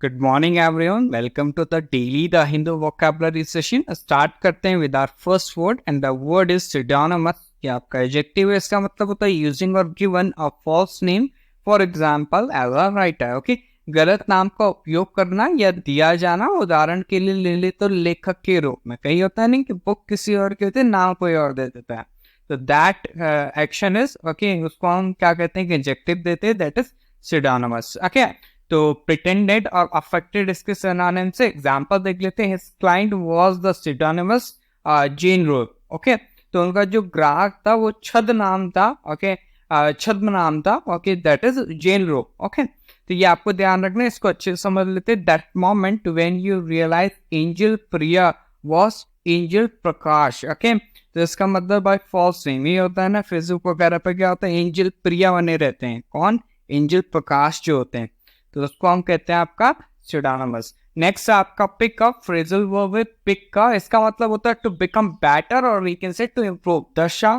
Good morning everyone, welcome to the daily the Hindu vocabulary session. Start करते हैं with our first word and the word is pseudonymous. ये आपका adjective है, इसका मतलब होता है यूजिंग और given a false name for example as a writer. Okay, गलत नाम का उपयोग करना या दिया जाना। उदाहरण के लिए ले ले तो लेखक के रूप में। कहीं होता है नहीं कि बुक किसी और की होती है, नाम कोई और दे देता है, तो दैट एक्शन इज ओके, उसको हम क्या कहते हैं कि एडजेक्टिव देते हैं, दैट इज सिडोनिमस। ओके, तो प्रिटेंडेड और अफेक्टेड इसके सिनोनिम से एग्जांपल देख लेते हैं। His client was the pseudonymous Jane Roe. Okay, तो उनका जो ग्राहक था वो छद नाम था। ओके, छद्म नाम था। Okay, that is Jane Roe. Okay, तो ये आपको ध्यान रखना है, इसको अच्छे से समझ लेते हैं। That moment when you realize angel Priya was angel Prakash. Okay, तो इसका मतलब भाई फॉल्स नेम ही होता है ना, फेसबुक वगैरह पे क्या होता है, एंजल प्रिया बने रहते हैं। कौन? एंजल प्रकाश जो होते हैं, तो उसको हम कहते हैं आपका सिडोनिमस। नेक्स्ट आपका पिक अप, फ्रेजल वर्ब है पिक का। इसका मतलब होता है टू बिकम बेटर और we can say to improve. दशा,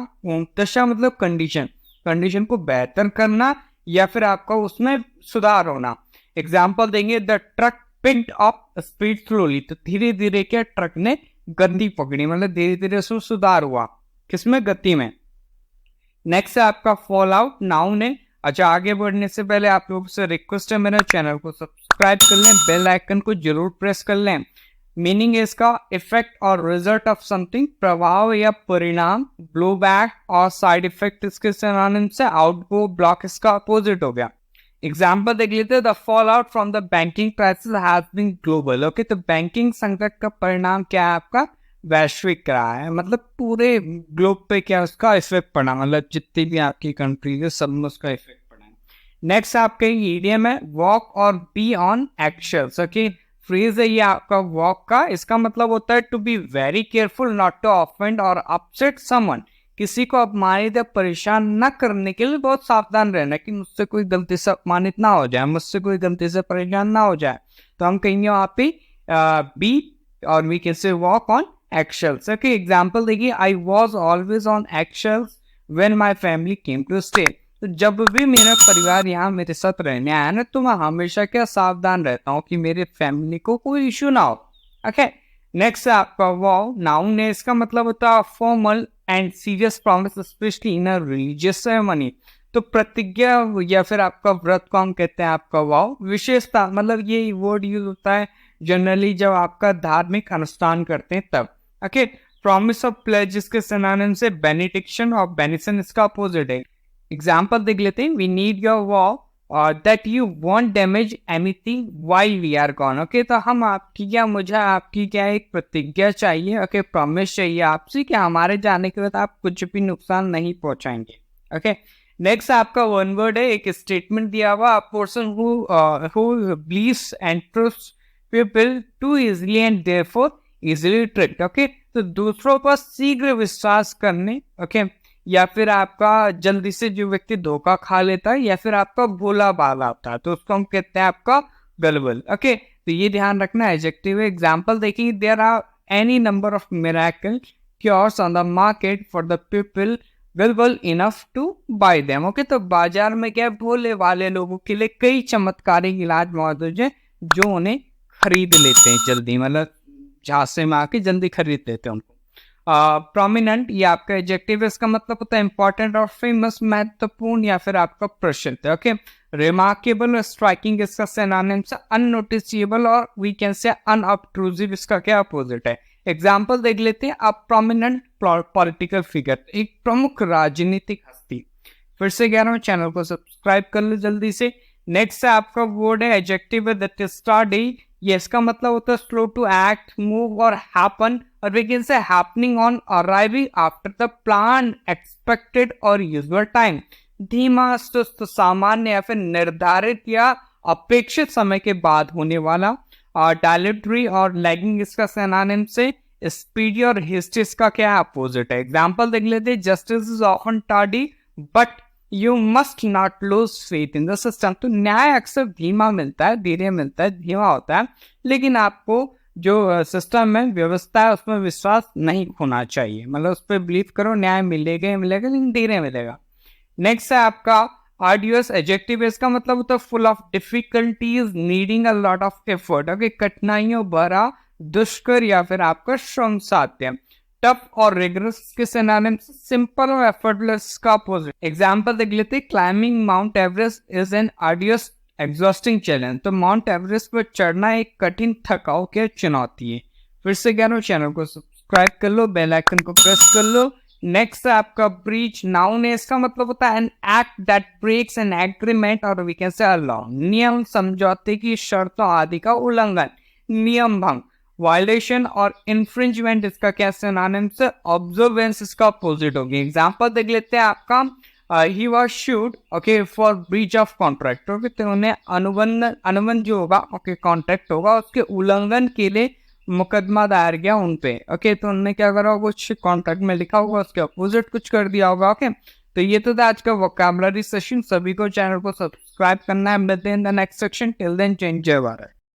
दशा मतलब कंडीशन, कंडीशन को बेहतर करना या फिर आपका उसमें सुधार होना। एग्जाम्पल देंगे, the truck picked up speed slowly, तो धीरे धीरे क्या ट्रक ने गति पकड़ी, मतलब धीरे धीरे उसमें सुधार हुआ। किसमें? गति में। नेक्स्ट है आपका फॉल आउट, नाउन है। अच्छा, आगे बढ़ने से पहले आप लोगों से रिक्वेस्ट है, मेरे चैनल को सब्सक्राइब कर लें, बेल आइकन को जरूर प्रेस कर लें। मीनिंग है इसका इफेक्ट और रिजल्ट ऑफ समथिंग, प्रभाव या परिणाम। ब्लो बैक और साइड इफेक्ट इसके सिनोनिम से आउटगो, ब्लॉक इसका अपोजिट हो गया। एग्जाम्पल देख लेते हैं, the fallout from the banking crisis has been global. Okay, तो बैंकिंग संकट का परिणाम क्या है आपका? वैश्विक रहा है, मतलब पूरे ग्लोब पे क्या उसका इफेक्ट पड़ा, मतलब जितनी भी आपकी कंट्रीज है सब में उसका इफेक्ट पड़ा है। नेक्स्ट आपके ईडियम है वॉक और be on actions. Okay, phrase है ये आपका वॉक का, इसका मतलब होता है to be very careful not to offend और अपसेट समवन। किसी को अपमानित या परेशान न करने के लिए बहुत सावधान रहना कि मुझसे कोई गलती से अपमानित ना हो जाए, मुझसे कोई गलती से परेशान ना हो जाए, तो हम कहेंगे वहां पे बी और we can say walk on eggshells। Okay, example देखिए, I was always on eggshells when my family came to stay। तो जब भी मेरा परिवार यहाँ मेरे साथ रहने आया ना, तो मैं हमेशा क्या सावधान रहता हूँ कि मेरे फैमिली को कोई इशू ना हो। ओके, नेक्स्ट है आपका वाव, नाउन है। इसका मतलब होता है formal and serious promise specially in a religious ceremony. तो प्रतिज्ञा या फिर आपका व्रत को हम कहते हैं आपका वाव। विशेषता मतलब ये वर्ड यूज होता है जनरली जब आपका धार्मिक अनुष्ठान करते हैं तब। ओके, प्रॉमिस ऑफ प्लेज इसके सिनोनिम से बेनिडिक्शन और बेनिसन इसका अपोजिट है। एग्जांपल देख लेते हैं, we need your vow that you won't damage anything while we are gone. Okay, तो हम आपकी क्या, मुझे आपकी क्या एक प्रतिज्ञा चाहिए। ओके, प्रॉमिस चाहिए आपसे कि हमारे जाने के बाद आप कुछ भी नुकसान नहीं पहुंचाएंगे। ओके, नेक्स्ट आपका वन वर्ड है, एक स्टेटमेंट दिया हुआ, person who believes and trust people to easily and therefore easily tricked. Okay, तो दूसरों पर शीघ्र विश्वास करने, ओके, या फिर आपका जल्दी से जो व्यक्ति धोखा खा लेता है या फिर आपका भोला भाला होता है, तो उसको हम कहते हैं आपका गलबल। ओके, तो ये ध्यान रखना एडजेक्टिव है। एग्जांपल देखिए, there are any number of miracle cures on the market for the people gullible enough to buy them. Okay, तो बाजार में क्या भोले वाले लोगों के लिए कई चमत्कारिक इलाज मौजूद है जो उन्हें खरीद लेते हैं जल्दी, मतलब झांसे में आके जल्दी खरीद लेते हैं उनको। प्रोमिनेंट ये आपका एडजेक्टिव है, इसका मतलब होता है इंपॉर्टेंट और फेमस, महत्वपूर्ण या फिर आपका प्रसिद्ध। ओके, रिमार्केबल और स्ट्राइकिंग इसका सिनोनिम से अननोटिसेबल और वी कैन से अनऑब्ट्रूसिव इसका क्या अपोजिट है। एग्जांपल देख लेते हैं, अ प्रोमिनेंट पॉलिटिकल फिगर, एक प्रमुख राजनीतिक हस्ती। फिर से कह रहा हूँ, चैनल को सब्सक्राइब कर लो जल्दी से। नेक्स्ट है आपका वर्ड है एडजेक्टिव है दैट इज स्टार्डी। ये इसका मतलब होता है स्लो टू एक्ट, मूव और हैपन, और we can say happening on arriving after the plan, expected और यूजुअल टाइम। धीमा, सुस्त, सामान्य या फिर निर्धारित या अपेक्षित समय के बाद होने वाला। डायलेटरी और लैगिंग इसका सिनोनिम से स्पीडी और हिस्ट्री इसका क्या अपोजिट है। एग्जांपल देख लेते हैं, justice is often tardy but you must not lose faith in the system. तो न्याय अक्सर धीमा मिलता है, धीरे मिलता है, धीमा होता है, लेकिन आपको जो सिस्टम है, व्यवस्था है, उसमें विश्वास नहीं खोना चाहिए, मतलब उस पर बिलीव करो, न्याय मिलेगा ही मिलेगा लेकिन धीरे मिलेगा। नेक्स्ट है आपका आर्डियस एडजेक्टिव इसका मतलब होता है full of difficulties, needing a lot of effort. Okay, कठिनाइयों भरा, दुष्कर या फिर आपका श्रम साध्य। टफ और रिगरस के सिनोनिम्स सिंपल और एफर्टलेस का अपोजिट। एग्जांपल देख लेते हैं, climbing Mount Everest is an arduous exhausting challenge. तो माउंट एवरेस्ट पर चढ़ना एक कठिन थकाऊ की चुनौती है। फिर से कह रहा हूँ, चैनल को सब्सक्राइब कर लो, बेल आइकन को प्रेस कर लो। नेक्स्ट है आपका ब्रीच। नाउन है, इसका मतलब होता है an act that breaks an agreement और वी कैन से लॉ। नियम, समझौते की शर्तों आदि का उल्लंघन, नियम भंग। वायलेशन और इन्फ्रिंजमेंट इसका क्या सिनोनिम्स है? ऑब्जर्वेंस इसका अपोजिट होगी। एग्जांपल देख लेते हैं आपका, he was should okay for breach of contract. Okay, तो उन्हें अनुबंध जो होगा, ओके कॉन्ट्रैक्ट होगा, उसके उल्लंघन के लिए मुकदमा दायर किया उन पे। ओके, तो उन्होंने क्या करा, कुछ कॉन्ट्रैक्ट में लिखा होगा, उसके अपोजिट कुछ कर दिया होगा। ओके, तो ये तो था आज का वोकैबुलरी सेशन। सभी को चैनल को सब्सक्राइब करना है। मिलते हैं in the next section. Till then, जय भारत।